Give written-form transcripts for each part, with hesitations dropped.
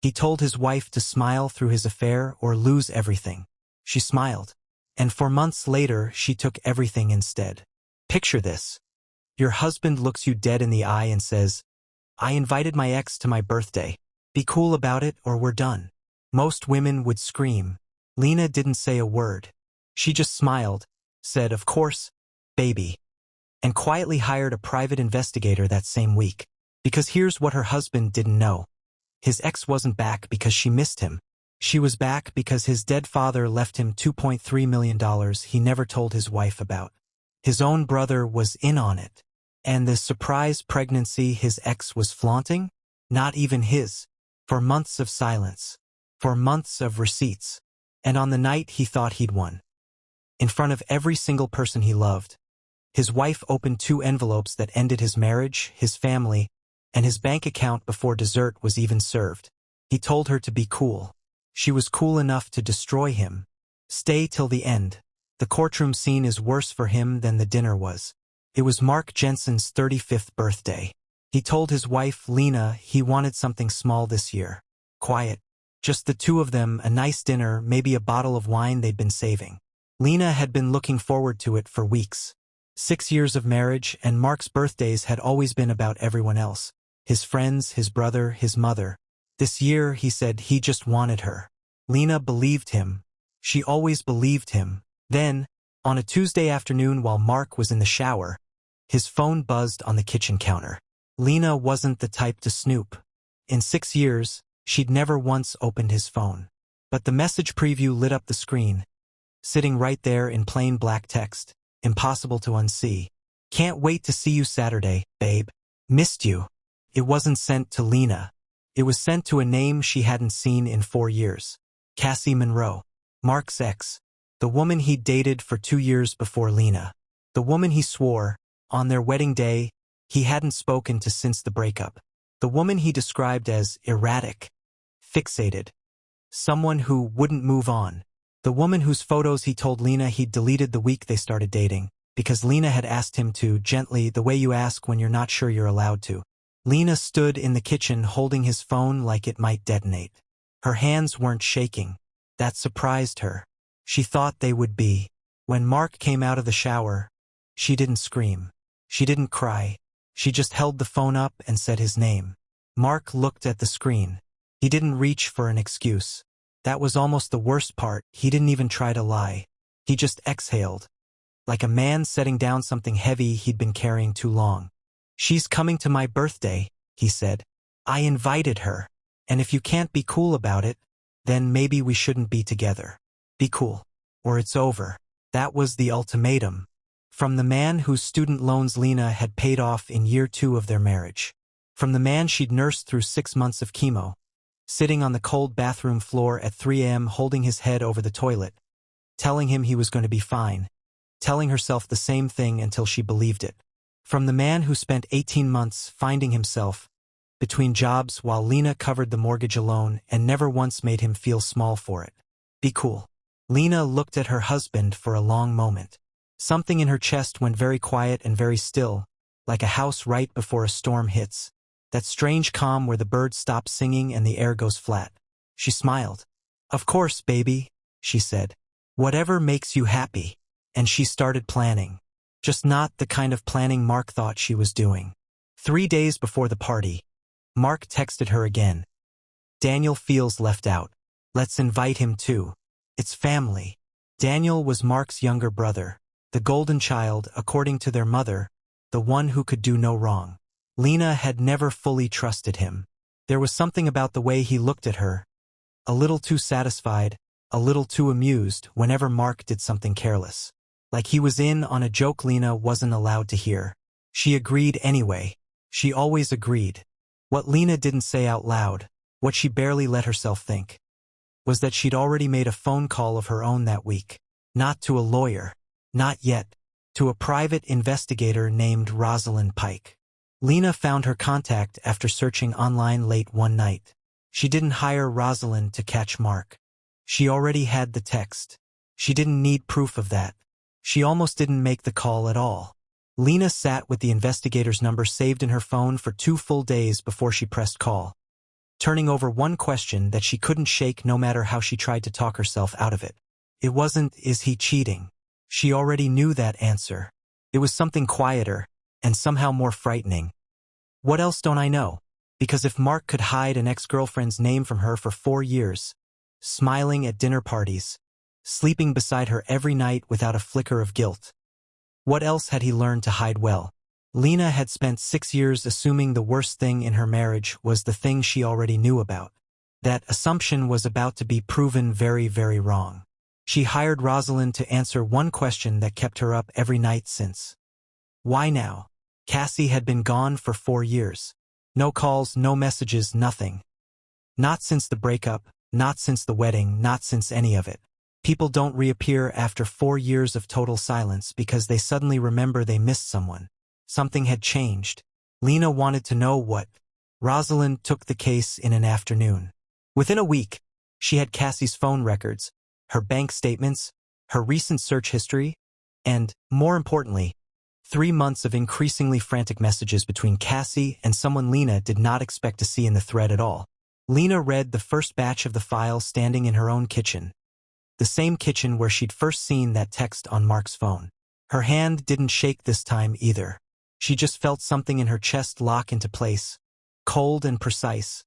He told his wife to smile through his affair or lose everything. She smiled. And 4 months later, she took everything instead. Picture this. Your husband looks you dead in the eye and says, "I invited my ex to my birthday. Be cool about it or we're done." Most women would scream. Lena didn't say a word. She just smiled, said, "Of course, baby," and quietly hired a private investigator that same week. Because here's what her husband didn't know. His ex wasn't back because she missed him. She was back because his dead father left him $2.3 million he never told his wife about. His own brother was in on it. And the surprise pregnancy his ex was flaunting? Not even his. For months of silence. For months of receipts. And on the night he thought he'd won, in front of every single person he loved, his wife opened 2 envelopes that ended his marriage, his family, and his bank account before dessert was even served. He told her to be cool. She was cool enough to destroy him. Stay till the end. The courtroom scene is worse for him than the dinner was. It was Mark Jensen's 35th birthday. He told his wife, Lena, he wanted something small this year. Quiet. Just the two of them, a nice dinner, maybe a bottle of wine they'd been saving. Lena had been looking forward to it for weeks. 6 years of marriage, and Mark's birthdays had always been about everyone else. His friends, his brother, his mother. This year, he said he just wanted her. Lena believed him. She always believed him. Then, on a Tuesday afternoon while Mark was in the shower, his phone buzzed on the kitchen counter. Lena wasn't the type to snoop. In 6 years, she'd never once opened his phone. But the message preview lit up the screen, sitting right there in plain black text, impossible to unsee. "Can't wait to see you Saturday, babe. Missed you." It wasn't sent to Lena. It was sent to a name she hadn't seen in 4 years. Cassie Monroe. Mark's ex. The woman he'd dated for 2 years before Lena. The woman he swore, on their wedding day, he hadn't spoken to since the breakup. The woman he described as erratic, fixated, someone who wouldn't move on. The woman whose photos he told Lena he'd deleted the week they started dating, because Lena had asked him to, gently, the way you ask when you're not sure you're allowed to. Lena stood in the kitchen holding his phone like it might detonate. Her hands weren't shaking. That surprised her. She thought they would be. When Mark came out of the shower, she didn't scream. She didn't cry. She just held the phone up and said his name. Mark looked at the screen. He didn't reach for an excuse. That was almost the worst part. He didn't even try to lie. He just exhaled, like a man setting down something heavy he'd been carrying too long. "She's coming to my birthday," he said. "I invited her. And if you can't be cool about it, then maybe we shouldn't be together. Be cool, or it's over." That was the ultimatum. From the man whose student loans Lena had paid off in year 2 of their marriage. From the man she'd nursed through 6 months of chemo. Sitting on the cold bathroom floor at 3 a.m. holding his head over the toilet. Telling him he was going to be fine. Telling herself the same thing until she believed it. From the man who spent 18 months finding himself between jobs while Lena covered the mortgage alone and never once made him feel small for it. Be cool. Lena looked at her husband for a long moment. Something in her chest went very quiet and very still, like a house right before a storm hits. That strange calm where the birds stop singing and the air goes flat. She smiled. "Of course, baby," she said. "Whatever makes you happy." And she started planning. Just not the kind of planning Mark thought she was doing. 3 days before the party, Mark texted her again. "Daniel feels left out. Let's invite him too. It's family." Daniel was Mark's younger brother, the golden child, according to their mother, the one who could do no wrong. Lena had never fully trusted him. There was something about the way he looked at her, a little too satisfied, a little too amused whenever Mark did something careless. Like he was in on a joke Lena wasn't allowed to hear. She agreed anyway. She always agreed. What Lena didn't say out loud, what she barely let herself think, was that she'd already made a phone call of her own that week. Not to a lawyer. Not yet. To a private investigator named Rosalind Pike. Lena found her contact after searching online late one night. She didn't hire Rosalind to catch Mark. She already had the text. She didn't need proof of that. She almost didn't make the call at all. Lena sat with the investigator's number saved in her phone for 2 full days before she pressed call. turning over one question that she couldn't shake no matter how she tried to talk herself out of it. It wasn't, is he cheating? She already knew that answer. It was something quieter, and somehow more frightening. What else don't I know? Because if Mark could hide an ex-girlfriend's name from her for 4 years, smiling at dinner parties, sleeping beside her every night without a flicker of guilt, what else had he learned to hide well? Lena had spent 6 years assuming the worst thing in her marriage was the thing she already knew about. That assumption was about to be proven very, very wrong. She hired Rosalind to answer one question that kept her up every night since. Why now? Cassie had been gone for 4 years. No calls, no messages, nothing. Not since the breakup, not since the wedding, not since any of it. People don't reappear after 4 years of total silence because they suddenly remember they missed someone. Something had changed. Lena wanted to know what. Rosalind took the case in an afternoon. Within a week, she had Cassie's phone records, her bank statements, her recent search history, and, more importantly, 3 months of increasingly frantic messages between Cassie and someone Lena did not expect to see in the thread at all. Lena read the first batch of the file standing in her own kitchen. The same kitchen where she'd first seen that text on Mark's phone. Her hand didn't shake this time either. She just felt something in her chest lock into place, cold and precise,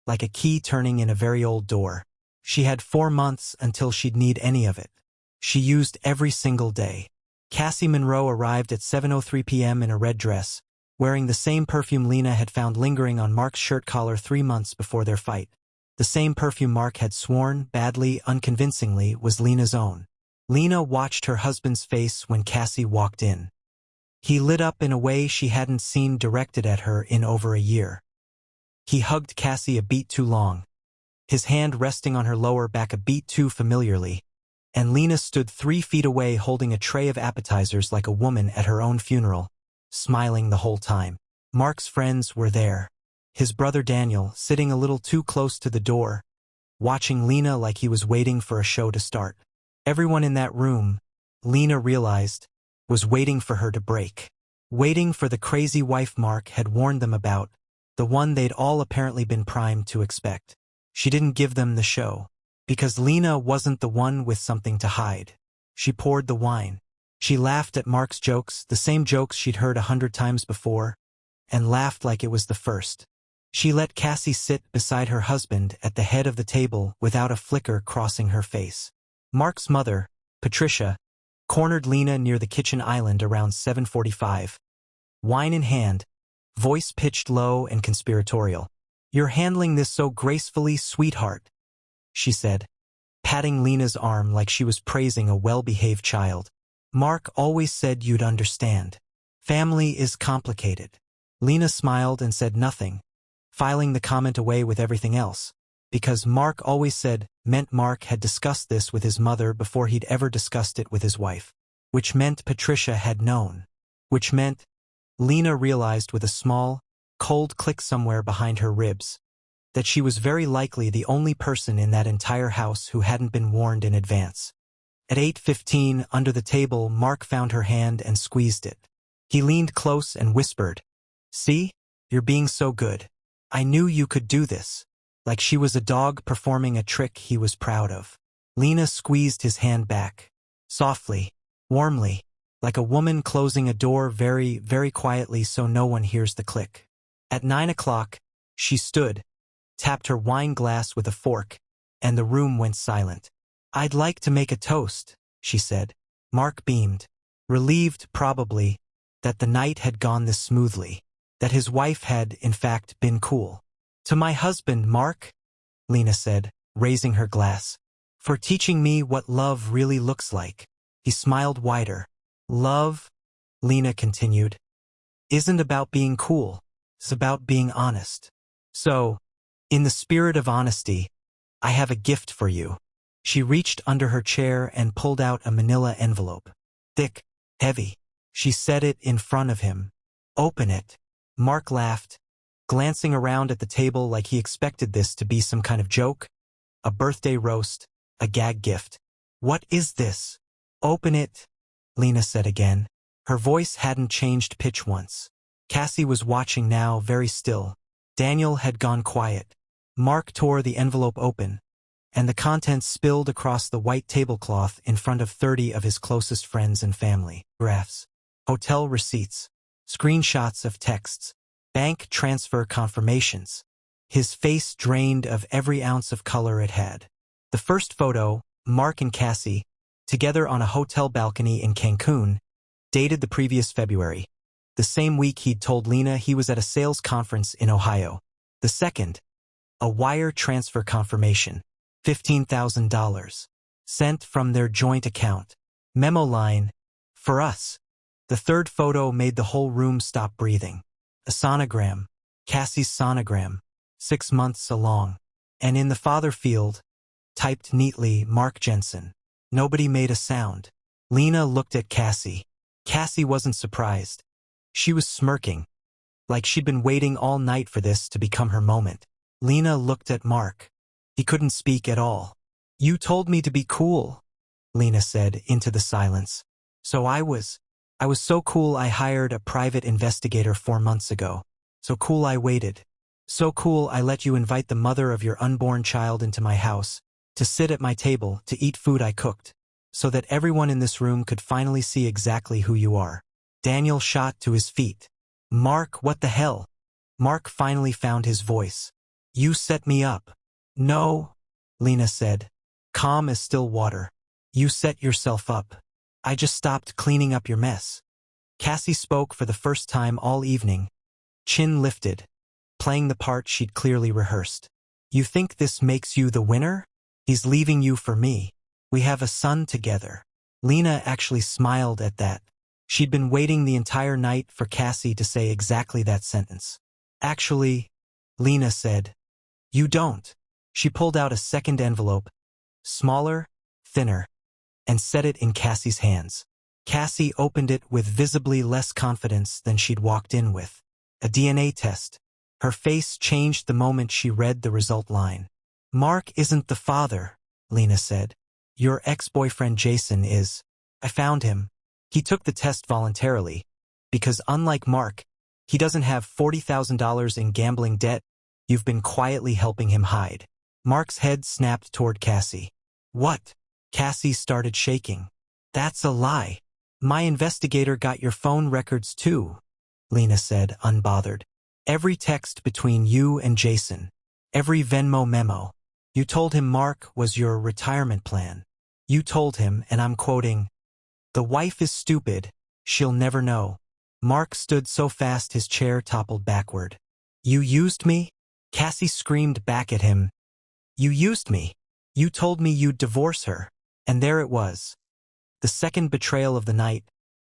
like a key turning in a very old door. She had 4 months until she'd need any of it. She used every single day. Cassie Monroe arrived at 7:03 p.m. in a red dress, wearing the same perfume Lena had found lingering on Mark's shirt collar 3 months before their fight. The same perfume Mark had sworn, badly, unconvincingly, was Lena's own. Lena watched her husband's face when Cassie walked in. He lit up in a way she hadn't seen directed at her in over a year. He hugged Cassie a beat too long, his hand resting on her lower back a beat too familiarly, and Lena stood 3 feet away holding a tray of appetizers like a woman at her own funeral, smiling the whole time. Mark's friends were there. His brother Daniel, sitting a little too close to the door, watching Lena like he was waiting for a show to start. Everyone in that room, Lena realized, was waiting for her to break. Waiting for the crazy wife Mark had warned them about, the one they'd all apparently been primed to expect. She didn't give them the show, because Lena wasn't the one with something to hide. She poured the wine. She laughed at Mark's jokes, the same jokes she'd heard 100 times before, and laughed like it was the first. She let Cassie sit beside her husband at the head of the table without a flicker crossing her face. Mark's mother, Patricia, cornered Lena near the kitchen island around 7:45. Wine in hand, voice pitched low and conspiratorial. "You're handling this so gracefully, sweetheart," she said, patting Lena's arm like she was praising a well-behaved child. "Mark always said you'd understand. Family is complicated." Lena smiled and said nothing, filing the comment away with everything else, because Mark always said meant Mark had discussed this with his mother before he'd ever discussed it with his wife. Which meant Patricia had known. Which meant, Lena realized with a small, cold click somewhere behind her ribs, that she was very likely the only person in that entire house who hadn't been warned in advance. At 8:15, under the table, Mark found her hand and squeezed it. He leaned close and whispered, "See? You're being so good. I knew you could do this." Like she was a dog performing a trick he was proud of. Lena squeezed his hand back, softly, warmly, like a woman closing a door very, very quietly so no one hears the click. At 9 o'clock, she stood, tapped her wine glass with a fork, and the room went silent. "I'd like to make a toast," she said. Mark beamed, relieved probably, that the night had gone this smoothly, that his wife had, in fact, been cool. "To my husband, Mark," Lena said, raising her glass, "for teaching me what love really looks like." He smiled wider. "Love," Lena continued, "isn't about being cool. It's about being honest. So, in the spirit of honesty, I have a gift for you." She reached under her chair and pulled out a manila envelope. Thick, heavy. She set it in front of him. "Open it." Mark laughed, glancing around at the table like he expected this to be some kind of joke, a birthday roast, a gag gift. "What is this?" "Open it," Lena said again. Her voice hadn't changed pitch once. Cassie was watching now, very still. Daniel had gone quiet. Mark tore the envelope open, and the contents spilled across the white tablecloth in front of 30 of his closest friends and family. Graphs, hotel receipts, screenshots of texts, bank transfer confirmations. His face drained of every ounce of color it had. The first photo, Mark and Cassie, together on a hotel balcony in Cancun, dated the previous February, the same week he'd told Lena he was at a sales conference in Ohio. The second, a wire transfer confirmation, $15,000, sent from their joint account. Memo line, for us. The third photo made the whole room stop breathing. A sonogram, Cassie's sonogram, 6 months along. And in the father field, typed neatly, Mark Jensen. Nobody made a sound. Lena looked at Cassie. Cassie wasn't surprised. She was smirking, like she'd been waiting all night for this to become her moment. Lena looked at Mark. He couldn't speak at all. You told me to be cool, Lena said into the silence. So I was so cool I hired a private investigator 4 months ago. So cool I waited. So cool I let you invite the mother of your unborn child into my house, to sit at my table, to eat food I cooked, so that everyone in this room could finally see exactly who you are. Daniel shot to his feet. Mark, what the hell? Mark finally found his voice. You set me up. No, Lena said, calm as still water. You set yourself up. I just stopped cleaning up your mess. Cassie spoke for the first time all evening, chin lifted, playing the part she'd clearly rehearsed. You think this makes you the winner? He's leaving you for me. We have a son together. Lena actually smiled at that. She'd been waiting the entire night for Cassie to say exactly that sentence. Actually, Lena said, you don't. She pulled out a second envelope, smaller, thinner, and set it in Cassie's hands. Cassie opened it with visibly less confidence than she'd walked in with. A DNA test. Her face changed the moment she read the result line. Mark isn't the father, Lena said. Your ex-boyfriend Jason is. I found him. He took the test voluntarily, because unlike Mark, he doesn't have $40,000 in gambling debt. You've been quietly helping him hide. Mark's head snapped toward Cassie. What? Cassie started shaking. That's a lie. My investigator got your phone records too, Lena said, unbothered. Every text between you and Jason. Every Venmo memo. You told him Mark was your retirement plan. You told him, and I'm quoting, the wife is stupid, she'll never know. Mark stood so fast his chair toppled backward. You used me? Cassie screamed back at him. You used me. You told me you'd divorce her. And there it was. The second betrayal of the night,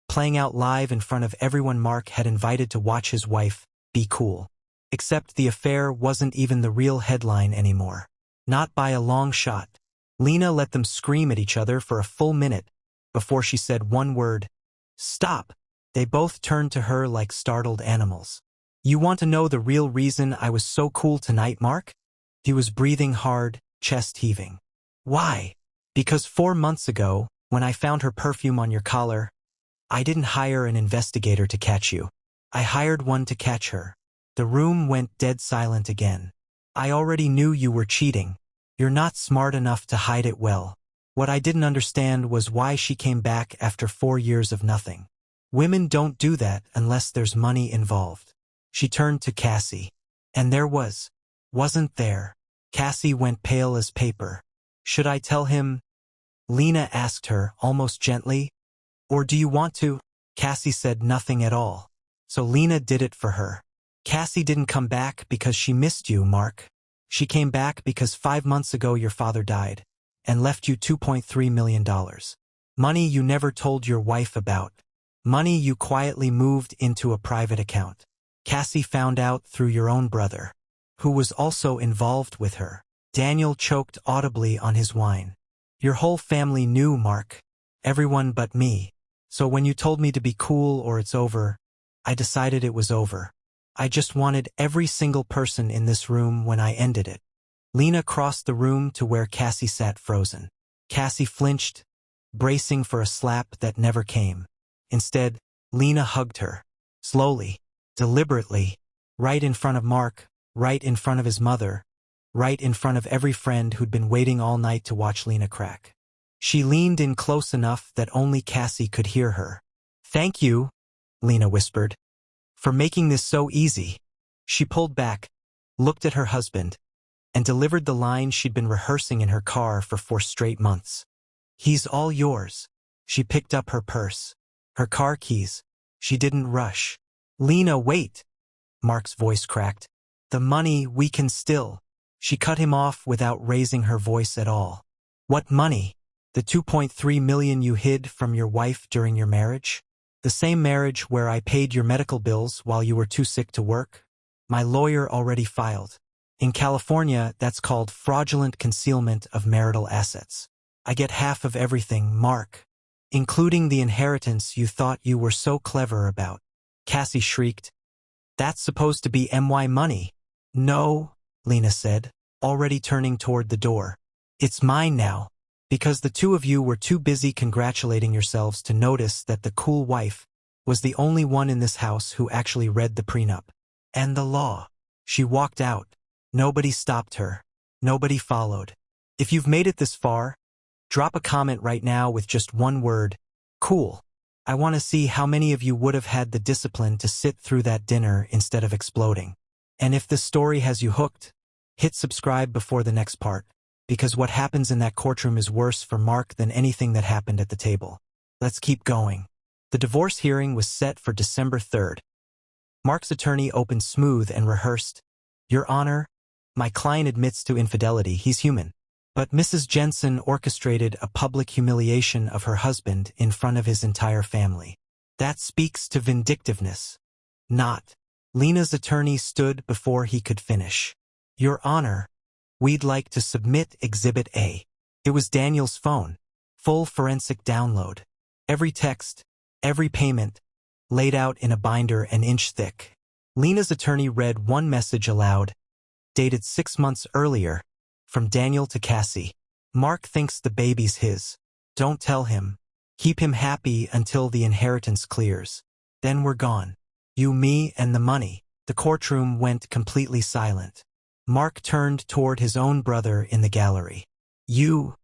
playing out live in front of everyone Mark had invited to watch his wife be cool. Except the affair wasn't even the real headline anymore. Not by a long shot. Lena let them scream at each other for a full minute before she said one word. Stop. They both turned to her like startled animals. You want to know the real reason I was so cool tonight, Mark? He was breathing hard, chest heaving. Why? Because 4 months ago, when I found her perfume on your collar, I didn't hire an investigator to catch you. I hired one to catch her. The room went dead silent again. I already knew you were cheating. You're not smart enough to hide it well. What I didn't understand was why she came back after 4 years of nothing. Women don't do that unless there's money involved. She turned to Cassie. And there wasn't there. Cassie went pale as paper. Should I tell him? Lena asked her, almost gently. Or do you want to? Cassie said nothing at all. So Lena did it for her. Cassie didn't come back because she missed you, Mark. She came back because 5 months ago your father died and left you $2.3 million. Money you never told your wife about. Money you quietly moved into a private account. Cassie found out through your own brother, who was also involved with her. Daniel choked audibly on his wine. Your whole family knew, Mark. Everyone but me. So when you told me to be cool or it's over, I decided it was over. I just wanted every single person in this room when I ended it. Lena crossed the room to where Cassie sat frozen. Cassie flinched, bracing for a slap that never came. Instead, Lena hugged her. Slowly, deliberately, right in front of Mark, right in front of his mother, right in front of every friend who'd been waiting all night to watch Lena crack. She leaned in close enough that only Cassie could hear her. "Thank you," Lena whispered, "for making this so easy." She pulled back, looked at her husband, and delivered the line she'd been rehearsing in her car for 4 straight months. "He's all yours." She picked up her purse, her car keys. She didn't rush. "Lena, wait," Mark's voice cracked. "The money we can still." She cut him off without raising her voice at all. "What money? The 2.3 million you hid from your wife during your marriage? The same marriage where I paid your medical bills while you were too sick to work? My lawyer already filed. In California, that's called fraudulent concealment of marital assets. I get half of everything, Mark, including the inheritance you thought you were so clever about." Cassie shrieked. "That's supposed to be my money." "No," Lena said, already turning toward the door. "It's mine now, because the two of you were too busy congratulating yourselves to notice that the cool wife was the only one in this house who actually read the prenup. And the law." She walked out. Nobody stopped her. Nobody followed. If you've made it this far, drop a comment right now with just one word: cool. I want to see how many of you would have had the discipline to sit through that dinner instead of exploding. And if this story has you hooked, hit subscribe before the next part, because what happens in that courtroom is worse for Mark than anything that happened at the table. Let's keep going. The divorce hearing was set for December 3rd. Mark's attorney opened smooth and rehearsed, "Your Honor, my client admits to infidelity. He's human. But Mrs. Jensen orchestrated a public humiliation of her husband in front of his entire family. That speaks to vindictiveness." "Not." Lena's attorney stood before he could finish. "Your Honor, we'd like to submit Exhibit A." It was Daniel's phone. Full forensic download. Every text, every payment, laid out in a binder an inch thick. Lena's attorney read one message aloud, dated 6 months earlier, from Daniel to Cassie. "Mark thinks the baby's his. Don't tell him. Keep him happy until the inheritance clears. Then we're gone. You, me, and the money." The courtroom went completely silent. Mark turned toward his own brother in the gallery. You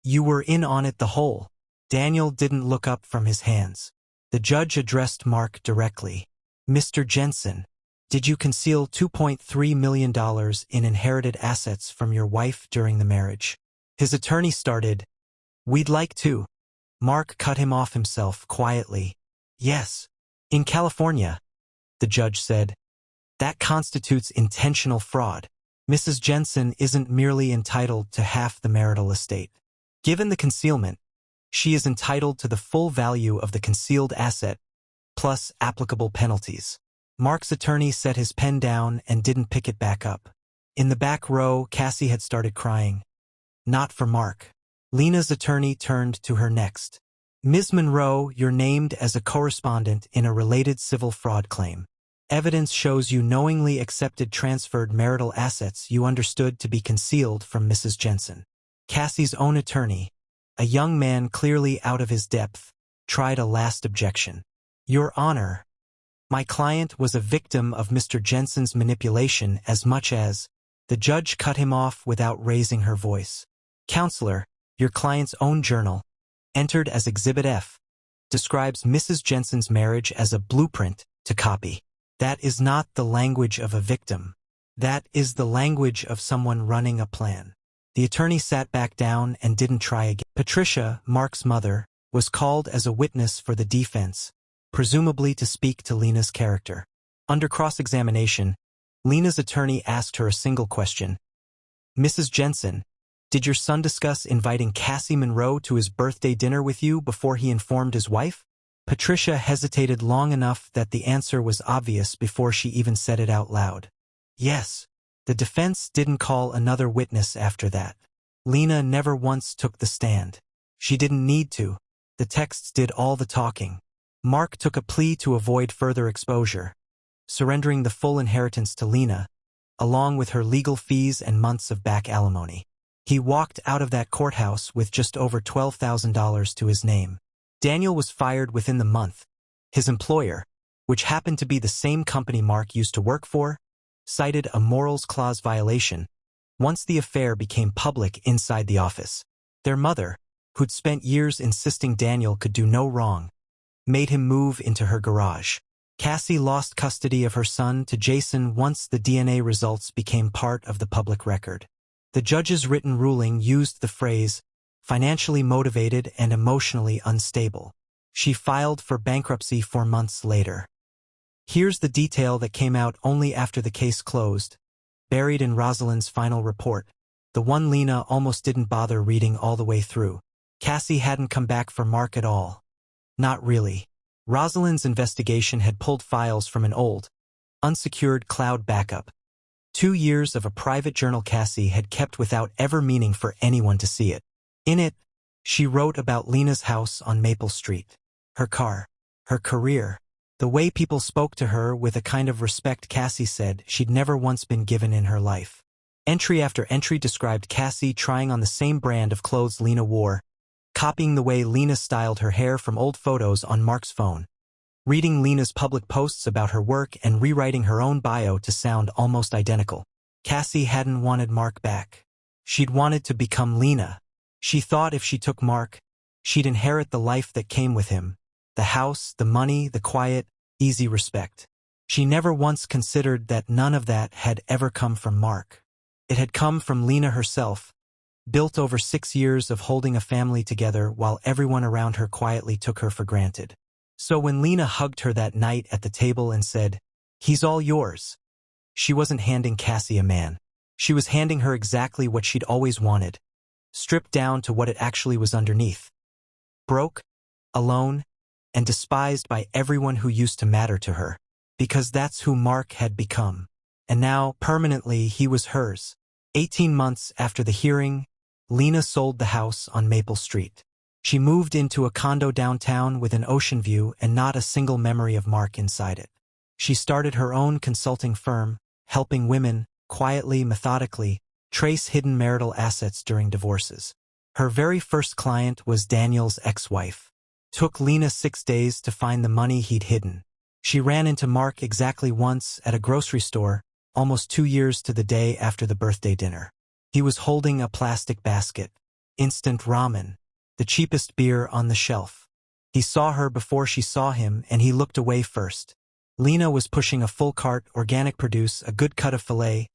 were in on it the whole." Daniel didn't look up from his hands. The judge addressed Mark directly. "Mr. Jensen, did you conceal $2.3 million in inherited assets from your wife during the marriage?" His attorney started, "We'd like to." Mark cut him off himself quietly. "Yes. In California," the judge said, "that constitutes intentional fraud. Mrs. Jensen isn't merely entitled to half the marital estate. Given the concealment, she is entitled to the full value of the concealed asset, plus applicable penalties." Mark's attorney set his pen down and didn't pick it back up. In the back row, Cassie had started crying. "Not for Mark." Lena's attorney turned to her next. "Ms. Monroe, you're named as a correspondent in a related civil fraud claim. Evidence shows you knowingly accepted transferred marital assets you understood to be concealed from Mrs. Jensen." Cassie's own attorney, a young man clearly out of his depth, tried a last objection. "Your Honor, my client was a victim of Mr. Jensen's manipulation as much as—" The judge cut him off without raising her voice. "Counselor, your client's own journal, entered as Exhibit F, describes Mrs. Jensen's marriage as a blueprint to copy. That is not the language of a victim. That is the language of someone running a plan." The attorney sat back down and didn't try again. Patricia, Mark's mother, was called as a witness for the defense, presumably to speak to Lena's character. Under cross-examination, Lena's attorney asked her a single question. "Mrs. Jensen, did your son discuss inviting Cassie Monroe to his birthday dinner with you before he informed his wife?" Patricia hesitated long enough that the answer was obvious before she even said it out loud. "Yes." The defense didn't call another witness after that. Lena never once took the stand. She didn't need to. The texts did all the talking. Mark took a plea to avoid further exposure, surrendering the full inheritance to Lena, along with her legal fees and months of back alimony. He walked out of that courthouse with just over $12,000 to his name. Daniel was fired within the month. His employer, which happened to be the same company Mark used to work for, cited a morals clause violation, Once the affair became public inside the office, their mother, who'd spent years insisting Daniel could do no wrong, made him move into her garage. Cassie lost custody of her son to Jason once the DNA results became part of the public record. The judge's written ruling used the phrase, financially motivated and emotionally unstable. She filed for bankruptcy 4 months later. Here's the detail that came out only after the case closed, buried in Rosalind's final report, the one Lena almost didn't bother reading all the way through. Cassie hadn't come back for Mark at all. Not really. Rosalind's investigation had pulled files from an old, unsecured cloud backup. 2 years of a private journal Cassie had kept without ever meaning for anyone to see it. In it, she wrote about Lena's house on Maple Street, her car, her career, the way people spoke to her with a kind of respect Cassie said she'd never once been given in her life. Entry after entry described Cassie trying on the same brand of clothes Lena wore, copying the way Lena styled her hair from old photos on Mark's phone, reading Lena's public posts about her work and rewriting her own bio to sound almost identical. Cassie hadn't wanted Mark back. She'd wanted to become Lena. She thought if she took Mark, she'd inherit the life that came with him, the house, the money, the quiet, easy respect. She never once considered that none of that had ever come from Mark. It had come from Lena herself, built over 6 years of holding a family together while everyone around her quietly took her for granted. So when Lena hugged her that night at the table and said, "He's all yours," she wasn't handing Cassie a man. She was handing her exactly what she'd always wanted, stripped down to what it actually was underneath. Broke, alone, and despised by everyone who used to matter to her, because that's who Mark had become. And now, permanently, he was hers. 18 months after the hearing, Lena sold the house on Maple Street. She moved into a condo downtown with an ocean view and not a single memory of Mark inside it. She started her own consulting firm, helping women, quietly, methodically, trace hidden marital assets during divorces. Her very first client was Daniel's ex-wife. Took Lena 6 days to find the money he'd hidden. She ran into Mark exactly once at a grocery store, almost 2 years to the day after the birthday dinner. He was holding a plastic basket, instant ramen, the cheapest beer on the shelf. He saw her before she saw him, and he looked away first. Lena was pushing a full cart, organic produce, a good cut of filet,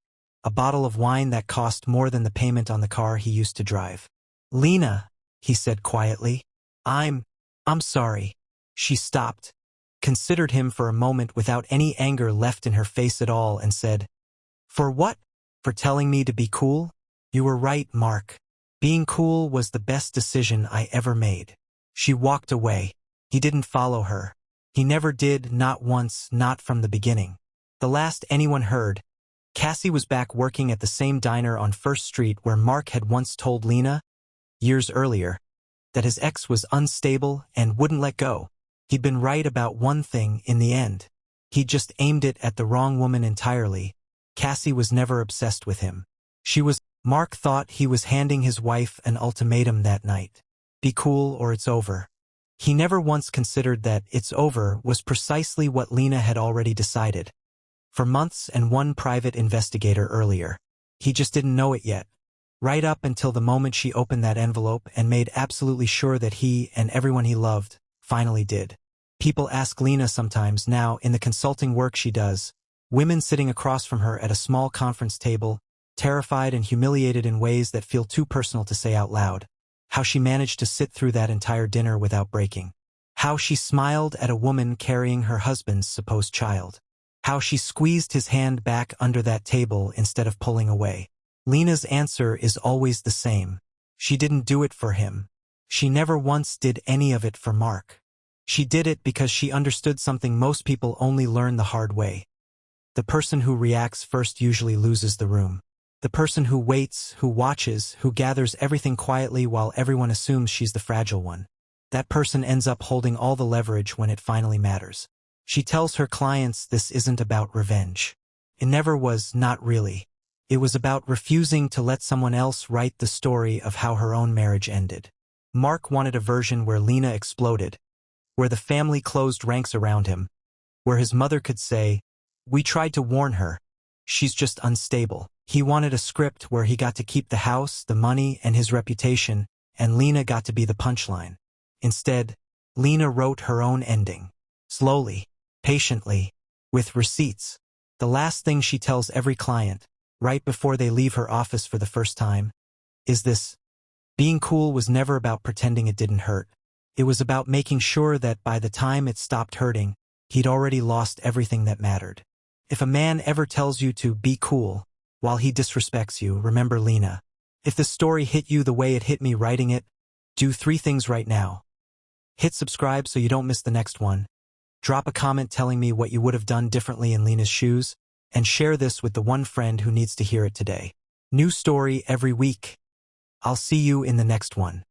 a bottle of wine that cost more than the payment on the car he used to drive. "Lena," he said quietly, I'm sorry." She stopped, considered him for a moment without any anger left in her face at all, and said, "For what? For telling me to be cool? You were right, Mark. Being cool was the best decision I ever made." She walked away. He didn't follow her. He never did, not once, not from the beginning. The last anyone heard, Cassie was back working at the same diner on First Street where Mark had once told Lena, years earlier, that his ex was unstable and wouldn't let go. He'd been right about one thing in the end. He'd just aimed it at the wrong woman entirely. Cassie was never obsessed with him. Mark thought he was handing his wife an ultimatum that night. Be cool or it's over. He never once considered that "it's over" was precisely what Lena had already decided. For months and one private investigator earlier. He just didn't know it yet. Right up until the moment she opened that envelope and made absolutely sure that he and everyone he loved finally did. People ask Lena sometimes now in the consulting work she does, women sitting across from her at a small conference table, terrified and humiliated in ways that feel too personal to say out loud, how she managed to sit through that entire dinner without breaking. How she smiled at a woman carrying her husband's supposed child. How she squeezed his hand back under that table instead of pulling away. Lena's answer is always the same. She didn't do it for him. She never once did any of it for Mark. She did it because she understood something most people only learn the hard way. The person who reacts first usually loses the room. The person who waits, who watches, who gathers everything quietly while everyone assumes she's the fragile one. That person ends up holding all the leverage when it finally matters. She tells her clients this isn't about revenge. It never was, not really. It was about refusing to let someone else write the story of how her own marriage ended. Mark wanted a version where Lena exploded, where the family closed ranks around him, where his mother could say, "We tried to warn her. She's just unstable." He wanted a script where he got to keep the house, the money, and his reputation, and Lena got to be the punchline. Instead, Lena wrote her own ending. Slowly, patiently, with receipts. The last thing she tells every client, right before they leave her office for the first time, is this: being cool was never about pretending it didn't hurt. It was about making sure that by the time it stopped hurting, he'd already lost everything that mattered. If a man ever tells you to be cool while he disrespects you, remember Lena. If this story hit you the way it hit me writing it, do 3 things right now. Hit subscribe so you don't miss the next one. Drop a comment telling me what you would have done differently in Lena's shoes, and share this with the one friend who needs to hear it today. New story every week. I'll see you in the next one.